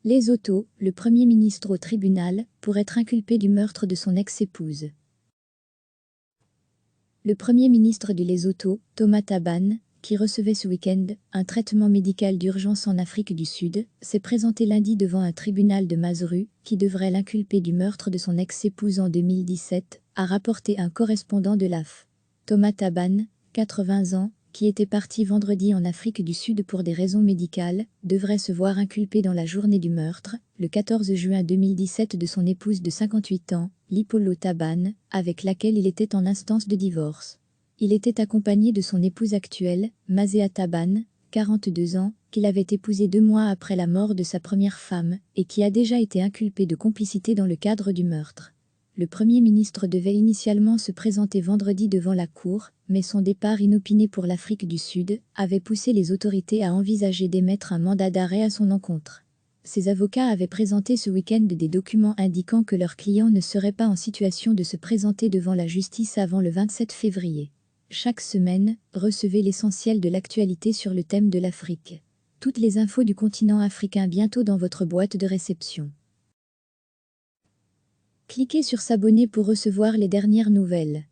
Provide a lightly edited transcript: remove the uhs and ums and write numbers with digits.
Lesotho, le Premier ministre au tribunal, pour être inculpé du meurtre de son ex-épouse. Le Premier ministre du Lesotho, Thomas Thabane, qui recevait ce week-end un traitement médical d'urgence en Afrique du Sud, s'est présenté lundi devant un tribunal de Maseru, qui devrait l'inculper du meurtre de son ex-épouse en 2017, a rapporté un correspondant de l'AF. Thomas Thabane, 80 ans, qui était parti vendredi en Afrique du Sud pour des raisons médicales, devrait se voir inculpé dans la journée du meurtre, le 14 juin 2017 de son épouse de 58 ans, Lipolo Thabane, avec laquelle il était en instance de divorce. Il était accompagné de son épouse actuelle, Masea Thabane, 42 ans, qu'il avait épousée 2 mois après la mort de sa première femme, et qui a déjà été inculpé de complicité dans le cadre du meurtre. Le Premier ministre devait initialement se présenter vendredi devant la cour, mais son départ inopiné pour l'Afrique du Sud avait poussé les autorités à envisager d'émettre un mandat d'arrêt à son encontre. Ses avocats avaient présenté ce week-end des documents indiquant que leur client ne serait pas en situation de se présenter devant la justice avant le 27 février. Chaque semaine, recevez l'essentiel de l'actualité sur le thème de l'Afrique. Toutes les infos du continent africain bientôt dans votre boîte de réception. Cliquez sur s'abonner pour recevoir les dernières nouvelles.